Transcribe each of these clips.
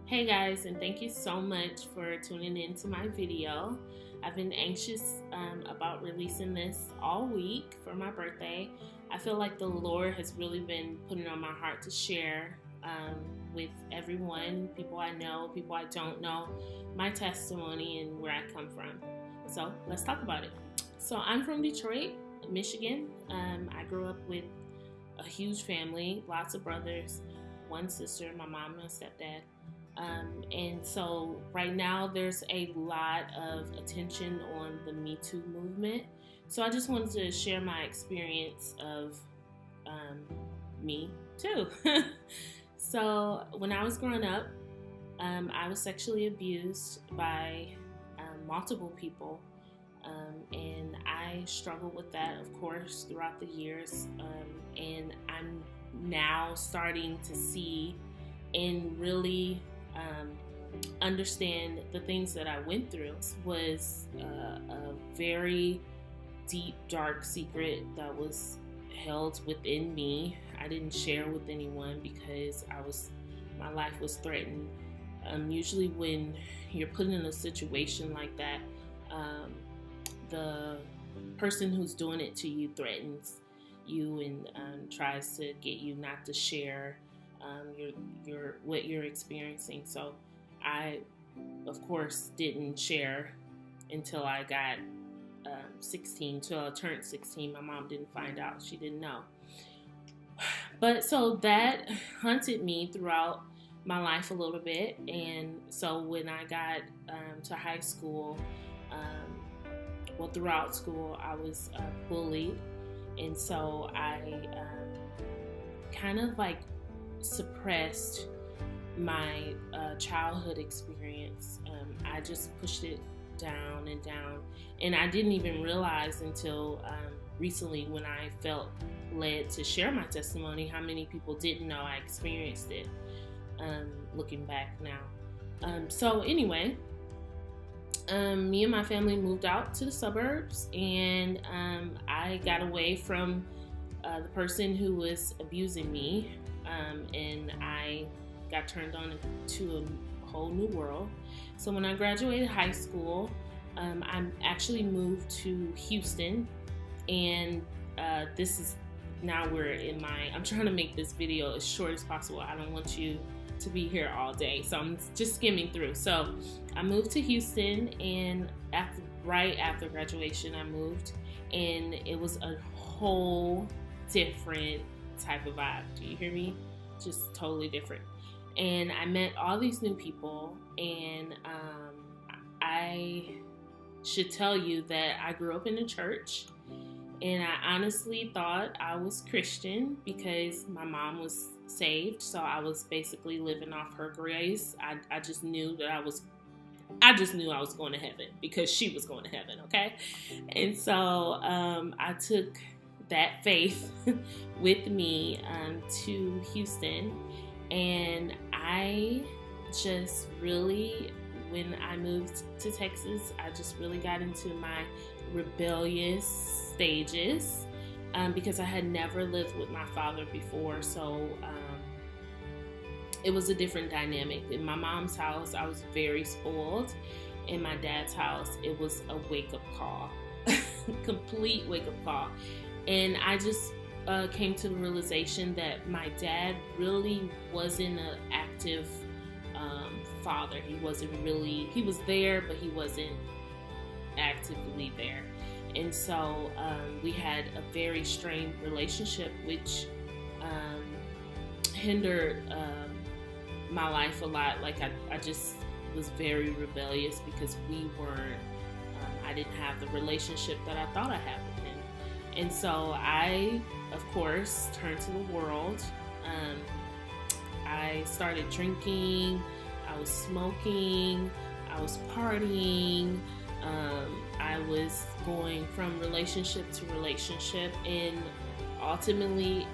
Hey guys, and thank you so much for tuning in to my video. I've been anxious about releasing this all week for my birthday. I feel like the Lord has really been putting on my heart to share with everyone, people I know, people I don't know, my testimony and where I come from. So let's talk about it. So I'm from Detroit, Michigan. I grew up with a huge family, lots of brothers, one sister, my mom and my stepdad. And so right now there's a lot of attention on the Me Too movement. So I just wanted to share my experience of Me Too. So when I was growing up, I was sexually abused by multiple people. And I struggled with that, of course, throughout the years. And I'm now starting to see and really understand the things that I went through. It was a very deep, dark secret that was held within me. I didn't share with anyone because my life was threatened. Usually when you're put in a situation like that, the person who's doing it to you threatens you and tries to get you not to share what you're experiencing. So I, of course, didn't share until I got 16, till I turned 16. My mom didn't find out. She didn't know. But so that haunted me throughout my life a little bit. And so when I got to high school, throughout school, I was bullied. And so I kind of like suppressed my childhood experience. I just pushed it down and down, and I didn't even realize until recently, when I felt led to share my testimony, how many people didn't know I experienced it. Looking back now, so anyway, me and my family moved out to the suburbs, and I got away from the person who was abusing me. And I got turned on to a whole new world. So when I graduated high school, I actually moved to Houston, and this is now I'm trying to make this video as short as possible. I don't want you to be here all day, so I'm just skimming through. So I moved to Houston, and right after graduation, I moved, and it was a whole different type of vibe. Do you hear me? Just totally different. And I met all these new people, and I should tell you that I grew up in a church, and I honestly thought I was Christian because my mom was saved, so I was basically living off her grace. I just knew that I was going to heaven because she was going to heaven, okay? And so I took that faith with me to Houston, and I just really, when I moved to Texas, I just really got into my rebellious stages because I had never lived with my father before. So it was a different dynamic. In my mom's house, I was very spoiled. In my dad's house, it was a wake-up call, complete wake-up call. And I just came to the realization that my dad really wasn't an active father. He was there, but he wasn't actively there. And so we had a very strained relationship, which hindered my life a lot. Like I just was very rebellious because I didn't have the relationship that I thought I had with him. And so I, of course, turned to the world. I started drinking, I was smoking, I was partying, I was going from relationship to relationship, and ultimately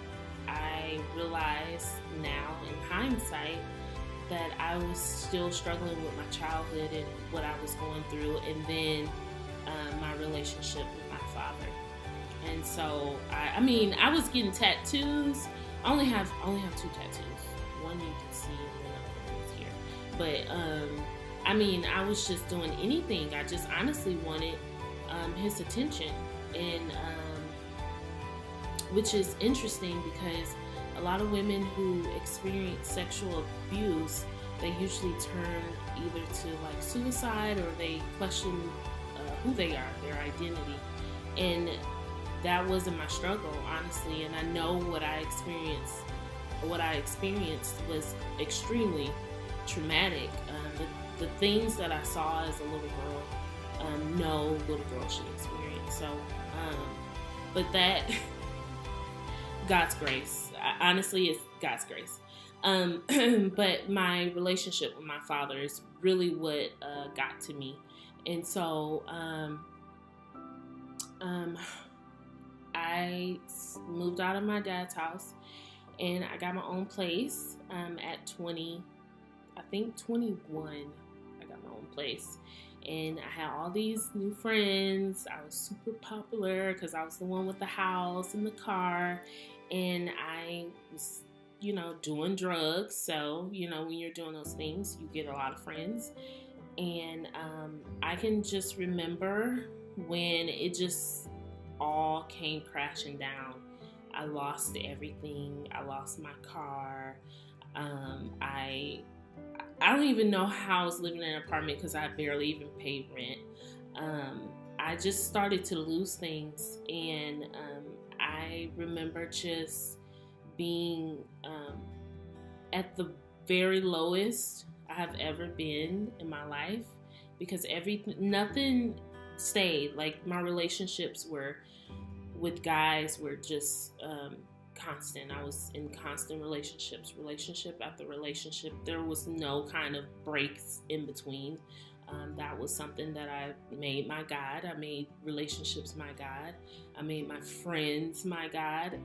I realized now in hindsight that I was still struggling with my childhood and what I was going through, and then my relationship with my father. And so I was getting tattoos. I only have 2 tattoos. One you can see, and then another one is here. But I mean, I was just doing anything. I just honestly wanted his attention, and which is interesting because a lot of women who experience sexual abuse, they usually turn either to like suicide or they question who they are, their identity. And that wasn't my struggle, honestly. And I know what I experienced. What I experienced was extremely traumatic. The things that I saw as a little girl, no little girl should experience. So, but that, God's grace. Honestly, it's God's grace. But my relationship with my father is really what got to me. And so I moved out of my dad's house and I got my own place at 21. I got my own place. And I had all these new friends. I was super popular because I was the one with the house and the car. And I was, doing drugs. So, when you're doing those things, you get a lot of friends. And I can just remember when it just all came crashing down. I lost everything. I lost my car. I don't even know how I was living in an apartment because I barely even paid rent. I just started to lose things, and I remember just being at the very lowest I have ever been in my life because nothing stayed. Like my relationships with guys were just constant. I was in constant relationship after relationship. There was no kind of breaks in between. That was something that I made my God. I made relationships my God. I made my friends my God.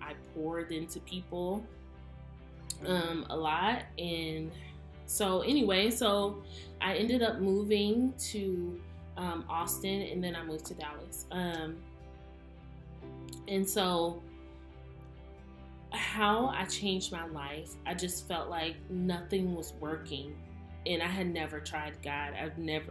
I poured into people a lot. And so anyway, I ended up moving to Austin, and then I moved to Dallas. And so how I changed my life, I just felt like nothing was working. And I had never tried God.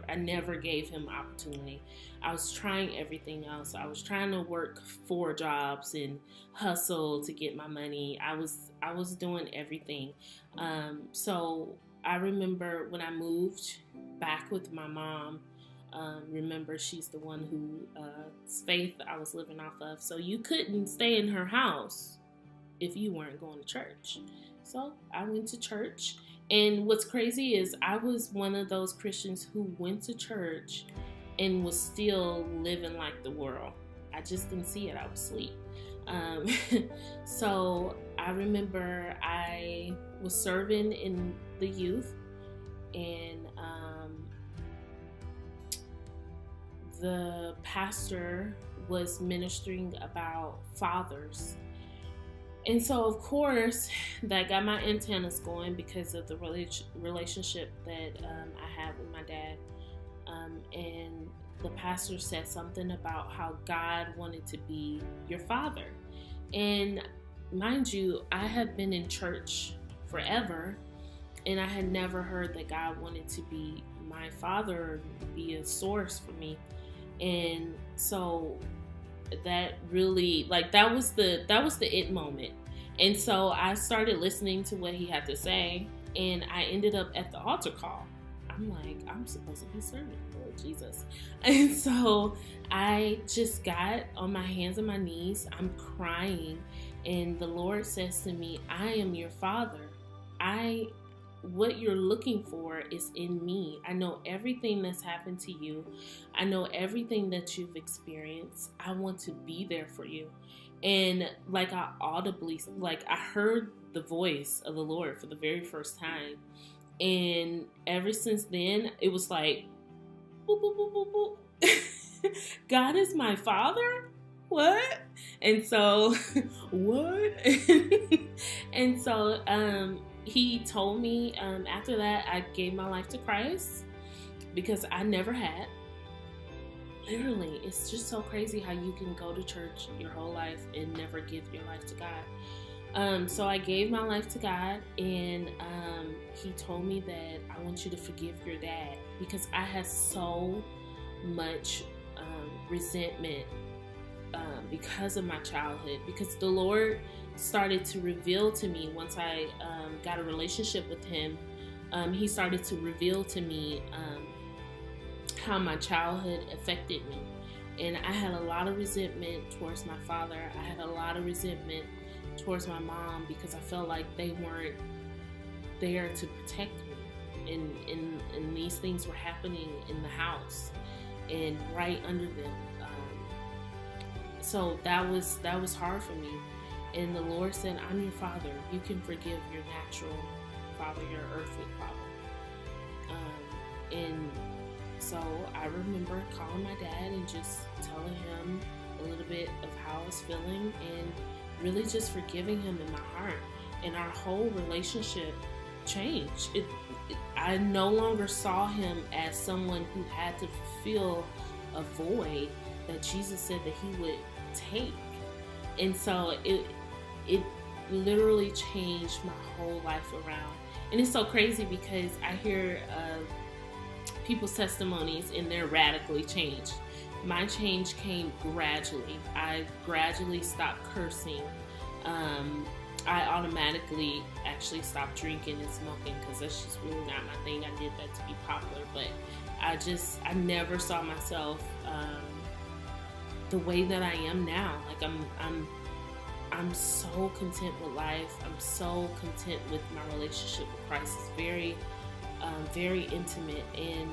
I never gave him opportunity. I was trying everything else. I was trying to work 4 jobs and hustle to get my money. I was doing everything. So I remember when I moved back with my mom, remember she's the one whose faith I was living off of. So you couldn't stay in her house if you weren't going to church. So I went to church. And what's crazy is I was one of those Christians who went to church and was still living like the world. I just didn't see it. I was asleep. So I remember I was serving in the youth, and the pastor was ministering about fathers. And so, of course, that got my antennas going because of the relationship that I had with my dad. And the pastor said something about how God wanted to be your father. And mind you, I have been in church forever, and I had never heard that God wanted to be my father or be a source for me. And so that really, that was the it moment. And so I started listening to what he had to say, and I ended up at the altar call. I'm like, I'm supposed to be serving, Lord Jesus. And so I just got on my hands and my knees. I'm crying, and the Lord says to me, I am your father. What you're looking for is in me. I know everything that's happened to you. I know everything that you've experienced. I want to be there for you. And I audibly, I heard the voice of the Lord for the very first time. And ever since then, it was like, boop, boop, boop, boop, boop. God is my father? What? And so, what? And so, he told me after that I gave my life to Christ because I never had. Literally, it's just so crazy how you can go to church your whole life and never give your life to God. So I gave my life to God, and He told me that I want you to forgive your dad, because I had so much resentment because of my childhood. Because the Lord started to reveal to me once I got a relationship with Him. He started to reveal to me how my childhood affected me. And I had a lot of resentment towards my father. I had a lot of resentment towards my mom, because I felt like they weren't there to protect me. And these things were happening in the house and right under them. So that was hard for me. And the Lord said, I'm your father. You can forgive your natural father, your earthly father. And so I remember calling my dad and just telling him a little bit of how I was feeling, and really just forgiving him in my heart. And our whole relationship changed. I no longer saw him as someone who had to fulfill a void that Jesus said that He would take. And so it literally changed my whole life around. And it's so crazy because I hear people's testimonies and they're radically changed. My change came gradually. I gradually stopped cursing. I automatically actually stopped drinking and smoking, because that's just really not my thing. I did that to be popular, but I never saw myself the way that I am now. Like I'm so content with life. I'm so content with my relationship with Christ. It's very very intimate, and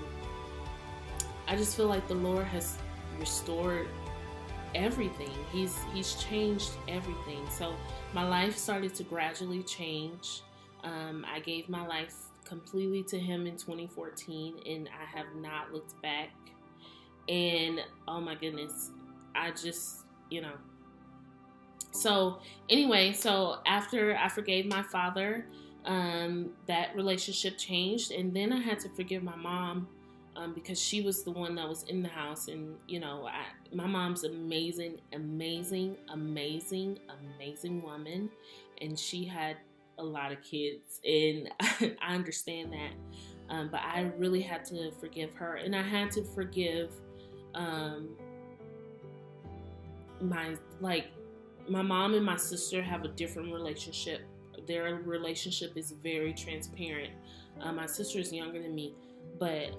I just feel like the Lord has restored everything. He's changed everything. So my life started to gradually change. I gave my life completely to Him in 2014, and I have not looked back. And oh my goodness, I just, so anyway, so after I forgave my father, that relationship changed, and then I had to forgive my mom, because she was the one that was in the house. And my mom's amazing woman, and she had a lot of kids, and I understand that, but I really had to forgive her, and I had to forgive my mom and my sister have a different relationship. Their relationship is very transparent. My sister is younger than me, but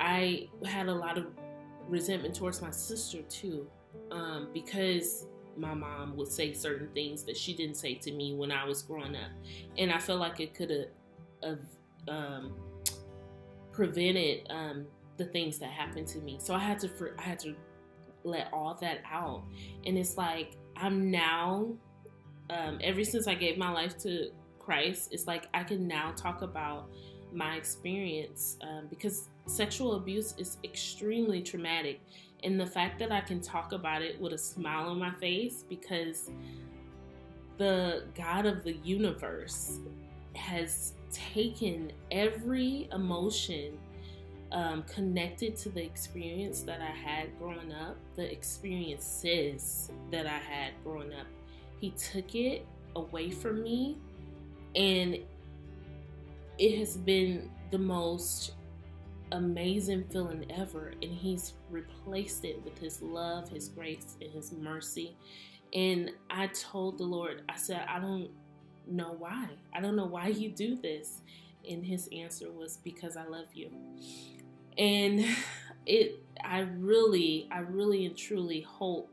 I had a lot of resentment towards my sister too, because my mom would say certain things that she didn't say to me when I was growing up, and I felt like it could have prevented the things that happened to me. So I had to let all that out, and it's like I'm now. Ever since I gave my life to Christ, it's like I can now talk about my experience, because sexual abuse is extremely traumatic, and the fact that I can talk about it with a smile on my face, because the God of the universe has taken every emotion connected to the experience that I had growing up, the experiences that I had growing up. He took it away from me, and it has been the most amazing feeling ever. And He's replaced it with His love, His grace, and His mercy. And I told the Lord, I said, I don't know why. I don't know why You do this. And His answer was, because I love you. And I really and truly hope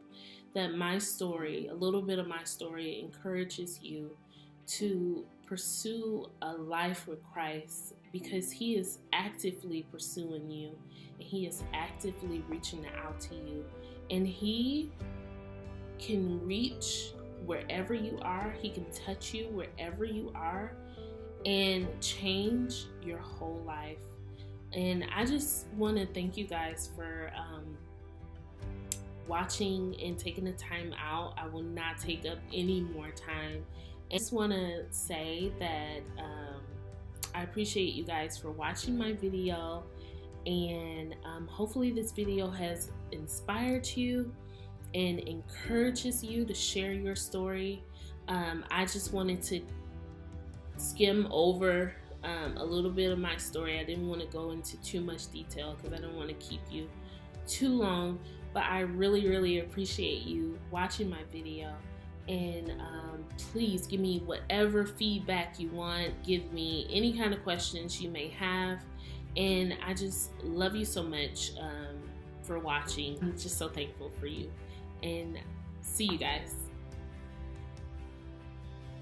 that my story, a little bit of my story, encourages you to pursue a life with Christ, because He is actively pursuing you, and He is actively reaching out to you, and He can reach wherever you are. He can touch you wherever you are and change your whole life. And I just want to thank you guys for watching and taking the time out. I will not take up any more time. I just want to say that I appreciate you guys for watching my video, and hopefully this video has inspired you and encourages you to share your story. I just wanted to skim over a little bit of my story. I didn't want to go into too much detail because I don't want to keep you too long, but I really appreciate you watching my video. And please give me whatever feedback you want. Give me any kind of questions you may have. And I just love you so much for watching. I'm just so thankful for you. And see you guys.